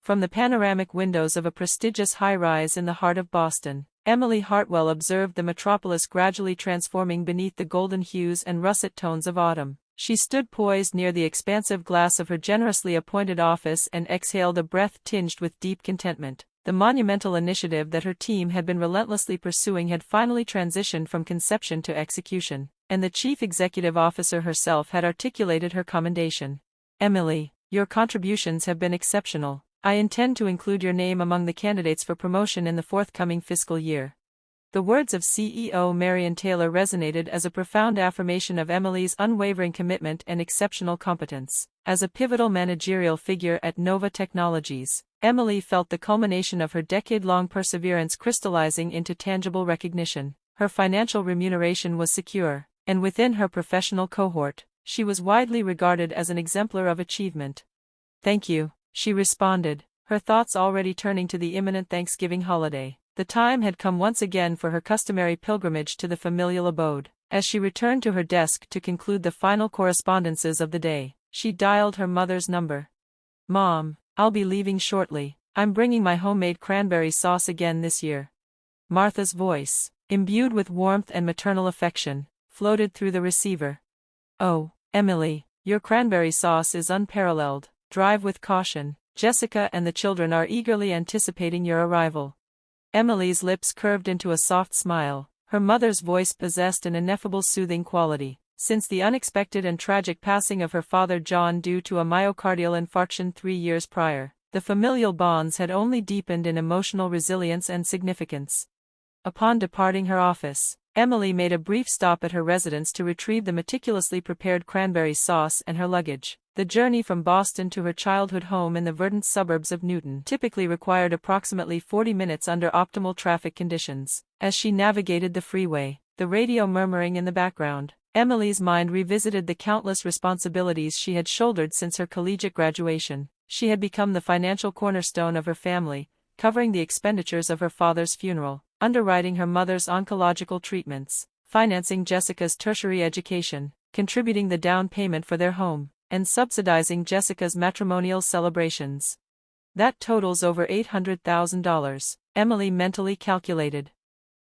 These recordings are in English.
From the panoramic windows of a prestigious high-rise in the heart of Boston, Emily Hartwell observed the metropolis gradually transforming beneath the golden hues and russet tones of autumn. She stood poised near the expansive glass of her generously appointed office and exhaled a breath tinged with deep contentment. The monumental initiative that her team had been relentlessly pursuing had finally transitioned from conception to execution, and the chief executive officer herself had articulated her commendation. "Emily, your contributions have been exceptional. I intend to include your name among the candidates for promotion in the forthcoming fiscal year." The words of CEO Marion Taylor resonated as a profound affirmation of Emily's unwavering commitment and exceptional competence. As a pivotal managerial figure at Nova Technologies, Emily felt the culmination of her decade-long perseverance crystallizing into tangible recognition. Her financial remuneration was secure, and within her professional cohort, she was widely regarded as an exemplar of achievement. "Thank you," she responded, her thoughts already turning to the imminent Thanksgiving holiday. The time had come once again for her customary pilgrimage to the familial abode. As she returned to her desk to conclude the final correspondences of the day, she dialed her mother's number. "Mom, I'll be leaving shortly. I'm bringing my homemade cranberry sauce again this year." Martha's voice, imbued with warmth and maternal affection, floated through the receiver. "Oh, Emily, your cranberry sauce is unparalleled. Drive with caution. Jessica and the children are eagerly anticipating your arrival." Emily's lips curved into a soft smile. Her mother's voice possessed an ineffable soothing quality. Since the unexpected and tragic passing of her father John due to a myocardial infarction 3 years prior, the familial bonds had only deepened in emotional resilience and significance. Upon departing her office, Emily made a brief stop at her residence to retrieve the meticulously prepared cranberry sauce and her luggage. The journey from Boston to her childhood home in the verdant suburbs of Newton typically required approximately 40 minutes under optimal traffic conditions. As she navigated the freeway, the radio murmuring in the background, Emily's mind revisited the countless responsibilities she had shouldered since her collegiate graduation. She had become the financial cornerstone of her family, covering the expenditures of her father's funeral, underwriting her mother's oncological treatments, financing Jessica's tertiary education, contributing the down payment for their home, and subsidizing Jessica's matrimonial celebrations. That totals over $800,000, Emily mentally calculated.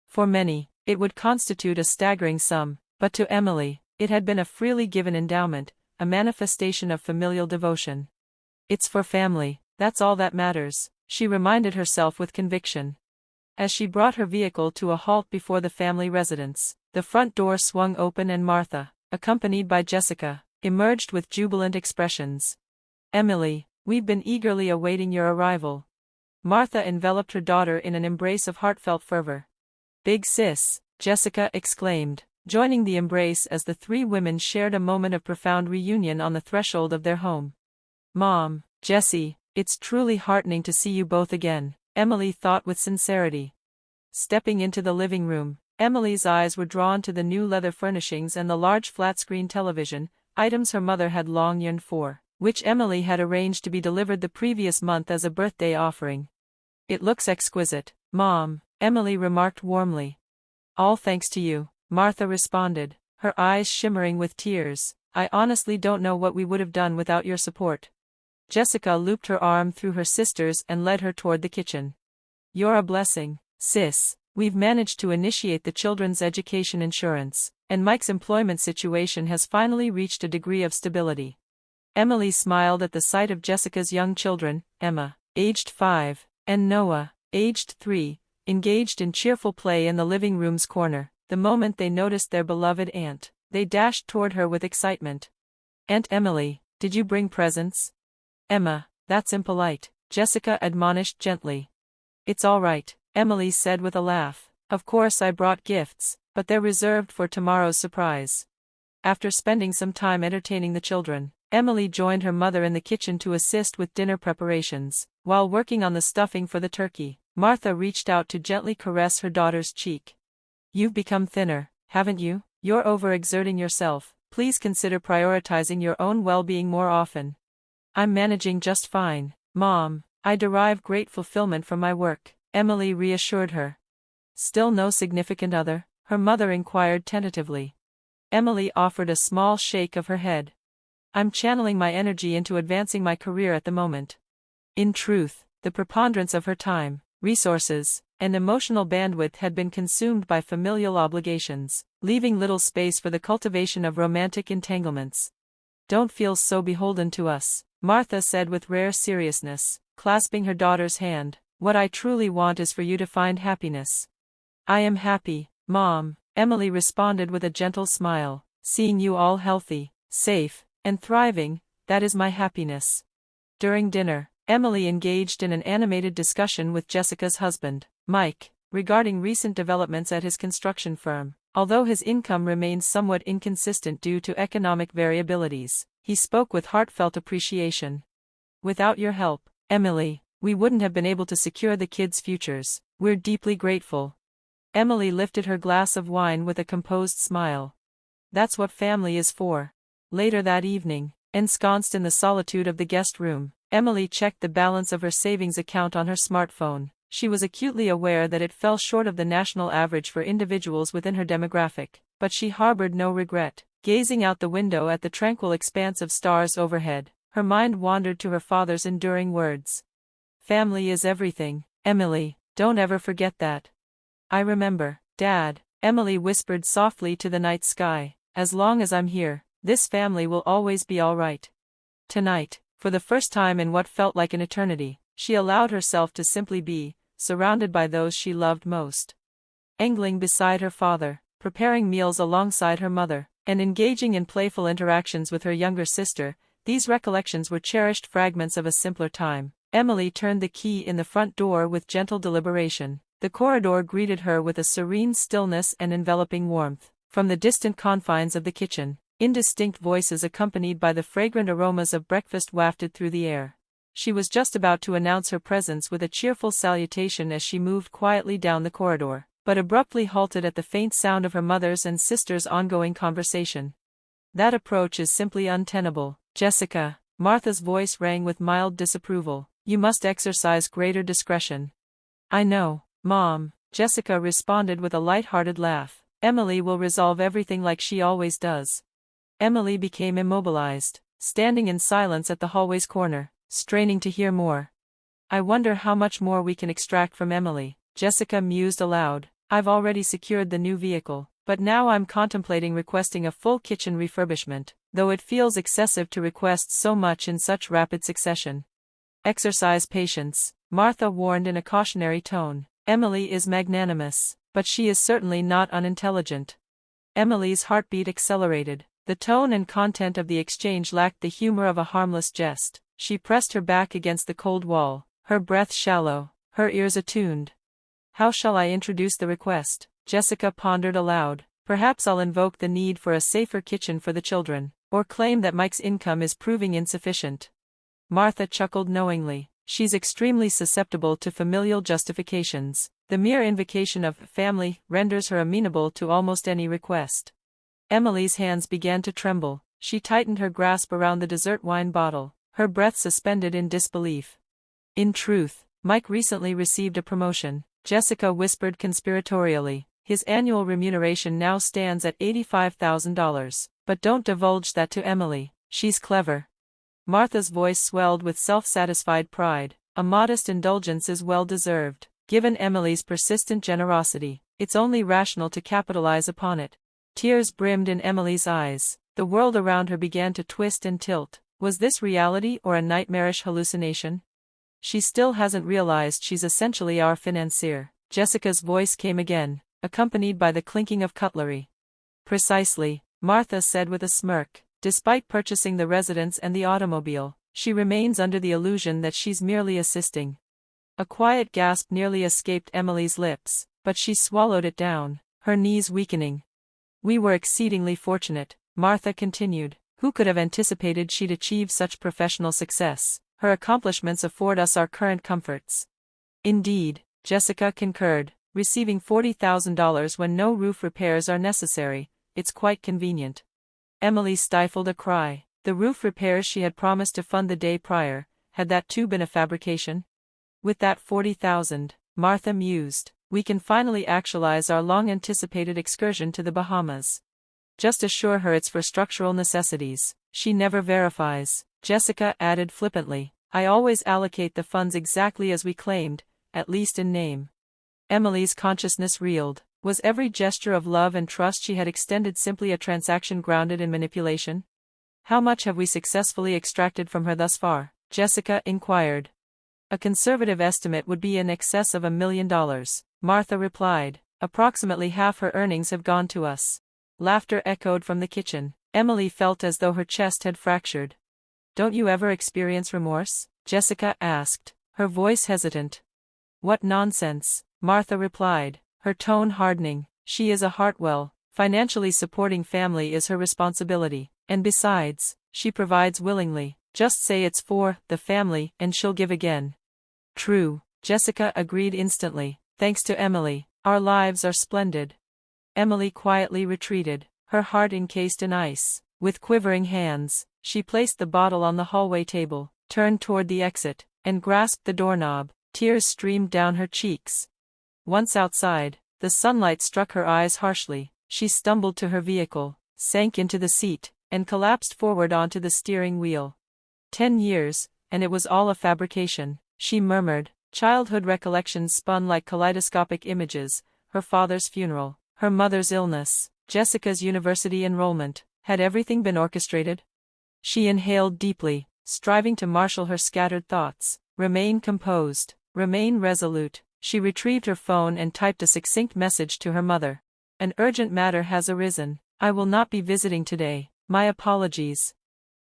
For many, it would constitute a staggering sum, but to Emily, it had been a freely given endowment, a manifestation of familial devotion. "It's for family, that's all that matters," she reminded herself with conviction. As she brought her vehicle to a halt before the family residence, the front door swung open and Martha, accompanied by Jessica, emerged with jubilant expressions. "Emily, we've been eagerly awaiting your arrival." Martha enveloped her daughter in an embrace of heartfelt fervor. "Big sis," Jessica exclaimed, joining the embrace as the three women shared a moment of profound reunion on the threshold of their home. "Mom, Jessie, it's truly heartening to see you both again," Emily thought with sincerity. Stepping into the living room, Emily's eyes were drawn to the new leather furnishings and the large flat-screen television, items her mother had long yearned for, which Emily had arranged to be delivered the previous month as a birthday offering. "It looks exquisite, Mom," Emily remarked warmly. "All thanks to you," Martha responded, her eyes shimmering with tears. "I honestly don't know what we would have done without your support." Jessica looped her arm through her sister's and led her toward the kitchen. "You're a blessing, sis. We've managed to initiate the children's education insurance, and Mike's employment situation has finally reached a degree of stability." Emily smiled at the sight of Jessica's young children, Emma, aged 5, and Noah, aged 3, engaged in cheerful play in the living room's corner. The moment they noticed their beloved aunt, they dashed toward her with excitement. "Aunt Emily, did you bring presents?" "Emma, that's impolite," Jessica admonished gently. "It's all right," Emily said with a laugh. "Of course I brought gifts, but they're reserved for tomorrow's surprise." After spending some time entertaining the children, Emily joined her mother in the kitchen to assist with dinner preparations. While working on the stuffing for the turkey, Martha reached out to gently caress her daughter's cheek. "You've become thinner, haven't you? You're overexerting yourself. Please consider prioritizing your own well-being more often." "I'm managing just fine, Mom. I derive great fulfillment from my work," Emily reassured her. "Still no significant other?" her mother inquired tentatively. Emily offered a small shake of her head. "I'm channeling my energy into advancing my career at the moment." In truth, The preponderance of her time, resources, and emotional bandwidth had been consumed by familial obligations, leaving little space for the cultivation of romantic entanglements. "Don't feel so beholden to us," Martha said with rare seriousness, clasping her daughter's hand. "What I truly want is for you to find happiness." "I am happy, Mom," Emily responded with a gentle smile. "Seeing you all healthy, safe, and thriving, that is my happiness." During dinner, Emily engaged in an animated discussion with Jessica's husband, Mike, regarding recent developments at his construction firm. Although his income remains somewhat inconsistent due to economic variabilities, he spoke with heartfelt appreciation. "Without your help, Emily, we wouldn't have been able to secure the kids' futures. We're deeply grateful." Emily lifted her glass of wine with a composed smile. "That's what family is for." Later that evening, ensconced in the solitude of the guest room, Emily checked the balance of her savings account on her smartphone. She was acutely aware that it fell short of the national average for individuals within her demographic, but she harbored no regret. Gazing out the window at the tranquil expanse of stars overhead, her mind wandered to her father's enduring words. "Family is everything, Emily, don't ever forget that." "I remember, Dad," Emily whispered softly to the night sky. "As long as I'm here, this family will always be all right." Tonight, for the first time in what felt like an eternity, she allowed herself to simply be, surrounded by those she loved most. Angling beside her father, preparing meals alongside her mother, and engaging in playful interactions with her younger sister, these recollections were cherished fragments of a simpler time. Emily turned the key in the front door with gentle deliberation. The corridor greeted her with a serene stillness and enveloping warmth. From the distant confines of the kitchen, indistinct voices accompanied by the fragrant aromas of breakfast wafted through the air. She was just about to announce her presence with a cheerful salutation as she moved quietly down the corridor, but abruptly halted at the faint sound of her mother's and sister's ongoing conversation. "That approach is simply untenable, Jessica," Martha's voice rang with mild disapproval. "You must exercise greater discretion." "I know, Mom," Jessica responded with a light-hearted laugh. "Emily will resolve everything like she always does." Emily became immobilized, standing in silence at the hallway's corner, straining to hear more. "I wonder how much more we can extract from Emily," Jessica mused aloud. "I've already secured the new vehicle, but now I'm contemplating requesting a full kitchen refurbishment, though it feels excessive to request so much in such rapid succession." "Exercise patience," Martha warned in a cautionary tone. "Emily is magnanimous, but she is certainly not unintelligent." Emily's heartbeat accelerated. The tone and content of the exchange lacked the humor of a harmless jest. She pressed her back against the cold wall, her breath shallow, her ears attuned. "How shall I introduce the request?" Jessica pondered aloud. "Perhaps I'll invoke the need for a safer kitchen for the children, or claim that Mike's income is proving insufficient." Martha chuckled knowingly. "She's extremely susceptible to familial justifications. The mere invocation of family renders her amenable to almost any request." Emily's hands began to tremble. She tightened her grasp around the dessert wine bottle, her breath suspended in disbelief. "In truth, Mike recently received a promotion," Jessica whispered conspiratorially. "His annual remuneration now stands at $85,000. But don't divulge that to Emily. She's clever." Martha's voice swelled with self-satisfied pride. "A modest indulgence is well-deserved. Given Emily's persistent generosity, it's only rational to capitalize upon it." Tears brimmed in Emily's eyes. The world around her began to twist and tilt. Was this reality or a nightmarish hallucination? "She still hasn't realized she's essentially our financier." Jessica's voice came again, accompanied by the clinking of cutlery. "Precisely," Martha said with a smirk. "Despite purchasing the residence and the automobile, she remains under the illusion that she's merely assisting." A quiet gasp nearly escaped Emily's lips, but she swallowed it down, her knees weakening. "We were exceedingly fortunate," Martha continued. "Who could have anticipated she'd achieve such professional success? Her accomplishments afford us our current comforts." "Indeed," Jessica concurred. "Receiving $40,000 when no roof repairs are necessary, it's quite convenient." Emily stifled a cry. The roof repairs she had promised to fund the day prior, had that too been a fabrication? "With that 40,000, Martha mused, we can finally actualize our long-anticipated excursion to the Bahamas. Just assure her it's for structural necessities. She never verifies," Jessica added flippantly. I always allocate the funds exactly as we claimed, at least in name. Emily's consciousness reeled. Was every gesture of love and trust she had extended simply a transaction grounded in manipulation? How much have we successfully extracted from her thus far? Jessica inquired. A conservative estimate would be in excess of $1 million, Martha replied. Approximately half her earnings have gone to us. Laughter echoed from the kitchen. Emily felt as though her chest had fractured. Don't you ever experience remorse? Jessica asked, her voice hesitant. What nonsense, Martha replied, her tone hardening. She is a Hartwell. Financially supporting family is her responsibility, and besides, she provides willingly. Just say it's for the family and she'll give again. True, Jessica agreed instantly. Thanks to Emily, our lives are splendid. Emily quietly retreated, her heart encased in ice. With quivering hands, she placed the bottle on the hallway table, turned toward the exit, and grasped the doorknob. Tears streamed down her cheeks. Once outside, the sunlight struck her eyes harshly. She stumbled to her vehicle, sank into the seat, and collapsed forward onto the steering wheel. 10 years, and it was all a fabrication, she murmured. Childhood recollections spun like kaleidoscopic images, her father's funeral, her mother's illness, Jessica's university enrollment. Had everything been orchestrated? She inhaled deeply, striving to marshal her scattered thoughts. Remain composed, remain resolute. She retrieved her phone and typed a succinct message to her mother. An urgent matter has arisen. I will not be visiting today. My apologies.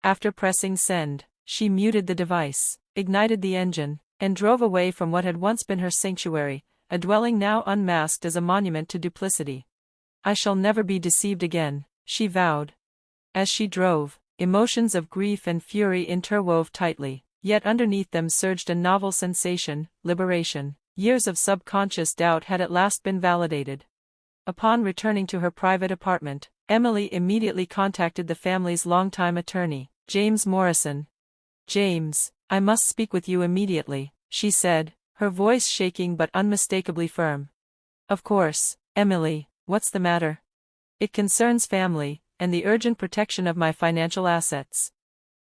After pressing send, she muted the device, ignited the engine, and drove away from what had once been her sanctuary, a dwelling now unmasked as a monument to duplicity. I shall never be deceived again, she vowed. As she drove, emotions of grief and fury interwove tightly, yet underneath them surged a novel sensation, liberation. Years of subconscious doubt had at last been validated. Upon returning to her private apartment, Emily immediately contacted the family's longtime attorney, James Morrison. James, I must speak with you immediately, she said, her voice shaking but unmistakably firm. Of course, Emily, what's the matter? It concerns family, and the urgent protection of my financial assets.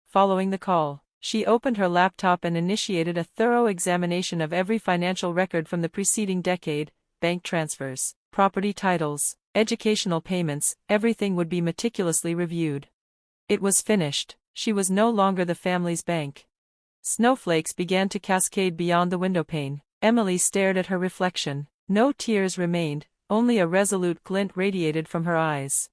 Following the call, she opened her laptop and initiated a thorough examination of every financial record from the preceding decade, bank transfers, property titles, educational payments, everything would be meticulously reviewed. It was finished, she was no longer the family's bank. Snowflakes began to cascade beyond the windowpane. Emily stared at her reflection. No tears remained, only a resolute glint radiated from her eyes.